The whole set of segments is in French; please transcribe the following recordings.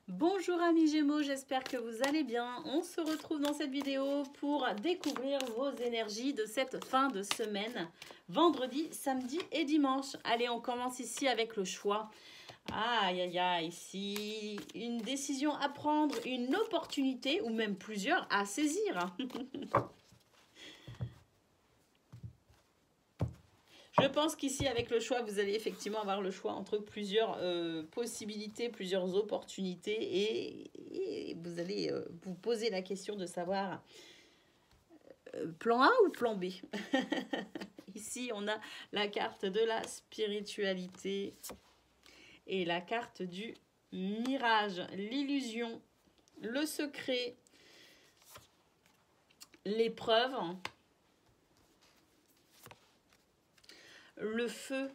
Bonjour amis Gémeaux, j'espère que vous allez bien. On se retrouve dans cette vidéo pour découvrir vos énergies de cette fin de semaine, vendredi, samedi et dimanche. Allez, on commence ici avec le choix. Aïe, aïe, aïe, ici, une décision à prendre, une opportunité ou même plusieurs à saisir. Je pense qu'ici, avec le choix, vous allez effectivement avoir le choix entre plusieurs possibilités, plusieurs opportunités et vous allez vous poser la question de savoir plan A ou plan B. Ici, on a la carte de la spiritualité et la carte du mirage, l'illusion, le secret, l'épreuve, le feu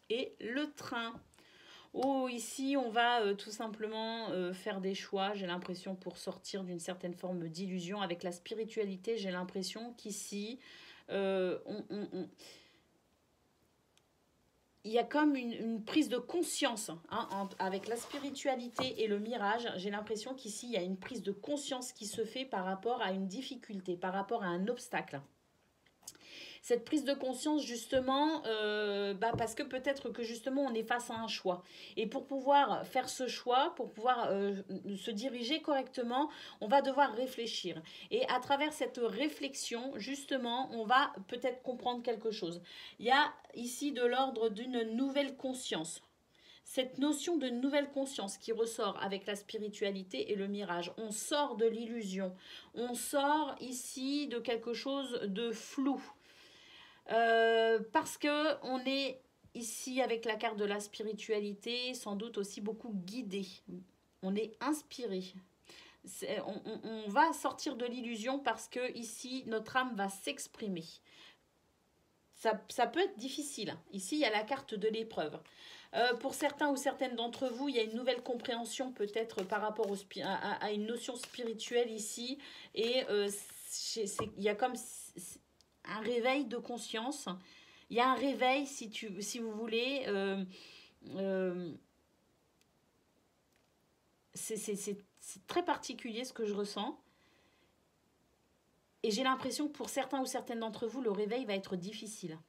et le train. Oh, ici, on va tout simplement faire des choix, j'ai l'impression, pour sortir d'une certaine forme d'illusion. Avec la spiritualité, j'ai l'impression qu'ici, il y a comme une prise de conscience avec la spiritualité et le mirage. J'ai l'impression qu'ici, il y a une prise de conscience qui se fait par rapport à une difficulté, par rapport à un obstacle. Cette prise de conscience justement, parce que peut-être que justement on est face à un choix. Et pour pouvoir faire ce choix, pour pouvoir se diriger correctement, on va devoir réfléchir. Et à travers cette réflexion, justement, on va peut-être comprendre quelque chose. Il y a ici de l'ordre d'une nouvelle conscience. Cette notion de nouvelle conscience qui ressort avec la spiritualité et le mirage. On sort de l'illusion. On sort ici de quelque chose de flou. Parce que on est ici avec la carte de la spiritualité, sans doute aussi beaucoup guidé. On est inspiré. On va sortir de l'illusion parce que ici notre âme va s'exprimer. Ça peut être difficile. Ici, il y a la carte de l'épreuve. Pour certains ou certaines d'entre vous, il y a une nouvelle compréhension peut-être par rapport à une notion spirituelle ici. Et il y a comme un réveil de conscience. Il y a un réveil, si vous voulez. C'est très particulier ce que je ressens. Et j'ai l'impression que pour certains ou certaines d'entre vous, le réveil va être difficile.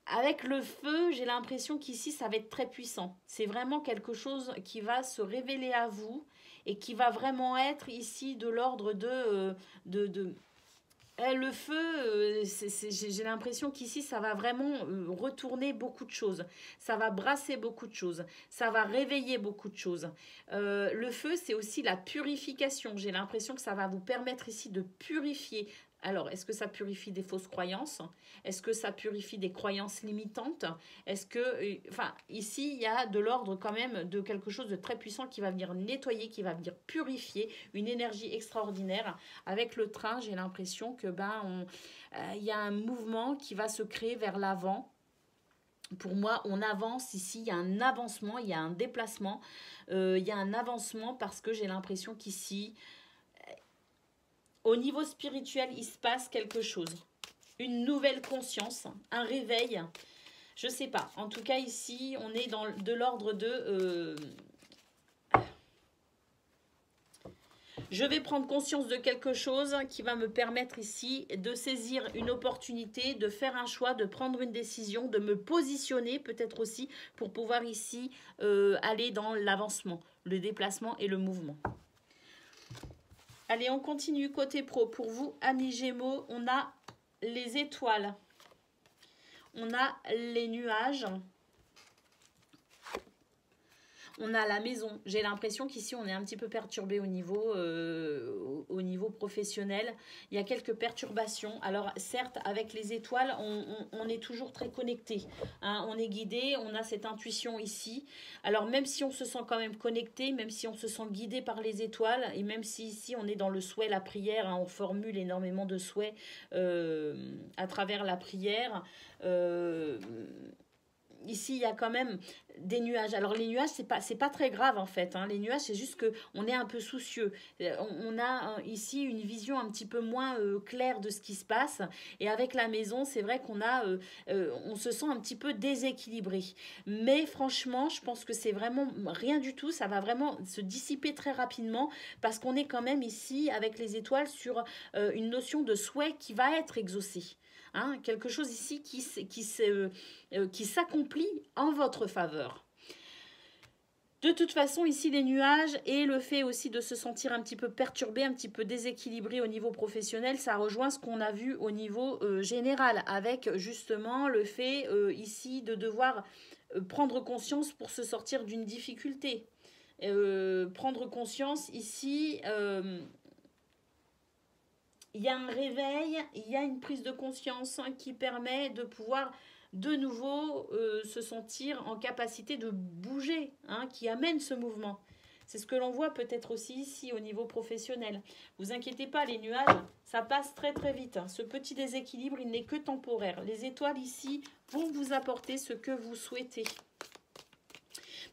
Avec le feu, j'ai l'impression qu'ici, ça va être très puissant. C'est vraiment quelque chose qui va se révéler à vous et qui va vraiment être ici de l'ordre le feu, j'ai l'impression qu'ici, ça va vraiment retourner beaucoup de choses. Ça va brasser beaucoup de choses. Ça va réveiller beaucoup de choses. Le feu, c'est aussi la purification. J'ai l'impression que ça va vous permettre ici de purifier. Alors, est-ce que ça purifie des fausses croyances? Est-ce que ça purifie des croyances limitantes? Est-ce que... Enfin, ici, il y a de l'ordre quand même de quelque chose de très puissant qui va venir nettoyer, qui va venir purifier, une énergie extraordinaire. Avec le train, j'ai l'impression que y a un mouvement qui va se créer vers l'avant. Pour moi, on avance ici, il y a un avancement, il y a un déplacement, il y a un avancement parce que j'ai l'impression qu'ici, au niveau spirituel, il se passe quelque chose. Une nouvelle conscience, un réveil. Je sais pas. En tout cas, ici, on est dans de l'ordre de... je vais prendre conscience de quelque chose qui va me permettre ici de saisir une opportunité, de faire un choix, de prendre une décision, de me positionner peut-être aussi pour pouvoir ici aller dans l'avancement, le déplacement et le mouvement. Allez, on continue côté pro. Pour vous, amis Gémeaux, on a les étoiles. On a les nuages. On a la maison. J'ai l'impression qu'ici, on est un petit peu perturbé au niveau professionnel. Il y a quelques perturbations. Alors, certes, avec les étoiles, on est toujours très connecté. Hein, on est guidé, on a cette intuition ici. Alors, même si on se sent quand même connecté, même si on se sent guidé par les étoiles, et même si ici, on est dans le souhait, la prière, hein, on formule énormément de souhaits à travers la prière. ici, il y a quand même des nuages. Alors, les nuages, c'est pas très grave, en fait. Hein. Les nuages, c'est juste qu'on est un peu soucieux. On a ici une vision un petit peu moins claire de ce qui se passe. Et avec la maison, c'est vrai on se sent un petit peu déséquilibré. Mais franchement, je pense que c'est vraiment rien du tout. Ça va vraiment se dissiper très rapidement parce qu'on est quand même ici, avec les étoiles, sur une notion de souhait qui va être exaucé. Hein, quelque chose ici qui s'accomplit en votre faveur. De toute façon, ici, les nuages et le fait aussi de se sentir un petit peu perturbé, un petit peu déséquilibré au niveau professionnel, ça rejoint ce qu'on a vu au niveau général, avec justement le fait ici de devoir prendre conscience pour se sortir d'une difficulté. Prendre conscience ici... il y a un réveil, il y a une prise de conscience qui permet de pouvoir de nouveau se sentir en capacité de bouger, hein, qui amène ce mouvement. C'est ce que l'on voit peut-être aussi ici au niveau professionnel. Vous inquiétez pas, les nuages, ça passe très très vite. Ce petit déséquilibre, il n'est que temporaire. Les étoiles ici vont vous apporter ce que vous souhaitez.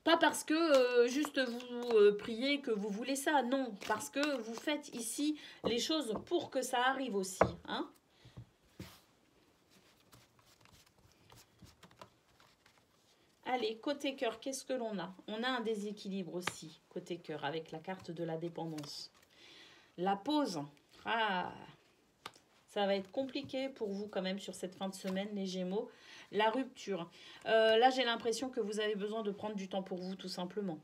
Pas parce que juste vous priez que vous voulez ça, non. Parce que vous faites ici les choses pour que ça arrive aussi. Hein. Allez, côté cœur, qu'est-ce que l'on a? On a un déséquilibre aussi, côté cœur, avec la carte de la dépendance. La pause. Ah, ça va être compliqué pour vous quand même sur cette fin de semaine, les Gémeaux. La rupture. Là, j'ai l'impression que vous avez besoin de prendre du temps pour vous, tout simplement.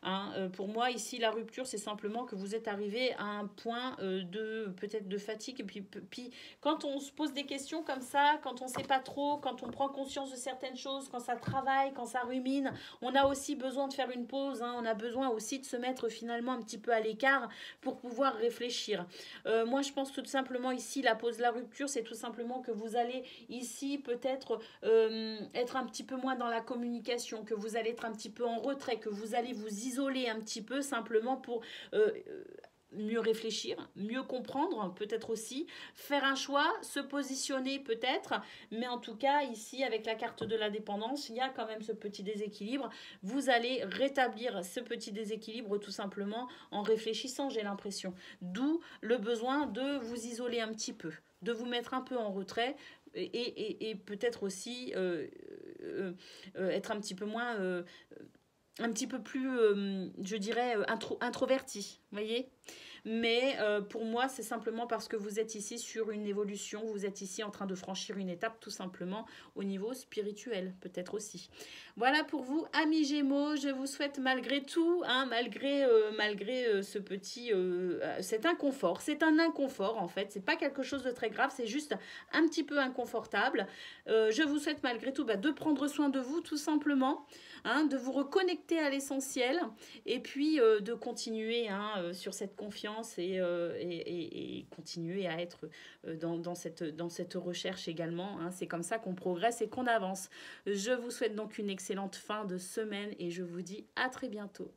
Hein, pour moi, ici, la rupture, c'est simplement que vous êtes arrivé à un point peut-être de fatigue. Et puis, quand on se pose des questions comme ça, quand on ne sait pas trop, quand on prend conscience de certaines choses, quand ça travaille, quand ça rumine, on a aussi besoin de faire une pause. Hein, on a besoin aussi de se mettre finalement un petit peu à l'écart pour pouvoir réfléchir. Moi, je pense tout simplement ici, la pause, la rupture, c'est tout simplement que vous allez ici peut-être être un petit peu moins dans la communication, que vous allez être un petit peu en retrait, que vous allez vous isoler un petit peu simplement pour mieux réfléchir, mieux comprendre peut-être aussi, faire un choix, se positionner peut-être, mais en tout cas ici avec la carte de la dépendance, il y a quand même ce petit déséquilibre. Vous allez rétablir ce petit déséquilibre tout simplement en réfléchissant, j'ai l'impression. D'où le besoin de vous isoler un petit peu, de vous mettre un peu en retrait et peut-être aussi être un petit peu moins... un petit peu plus, je dirais, introverti, vous voyez. Mais pour moi, c'est simplement parce que vous êtes ici sur une évolution, vous êtes ici en train de franchir une étape tout simplement au niveau spirituel, peut-être aussi. Voilà pour vous, amis Gémeaux, je vous souhaite malgré tout, hein, malgré ce petit, cet inconfort, c'est un inconfort en fait, c'est pas quelque chose de très grave, c'est juste un petit peu inconfortable. Je vous souhaite malgré tout de prendre soin de vous tout simplement, hein, de vous reconnecter à l'essentiel et puis de continuer hein, sur cette confiance et continuer à être dans cette recherche également. Hein. C'est comme ça qu'on progresse et qu'on avance. Je vous souhaite donc une excellente fin de semaine et je vous dis à très bientôt.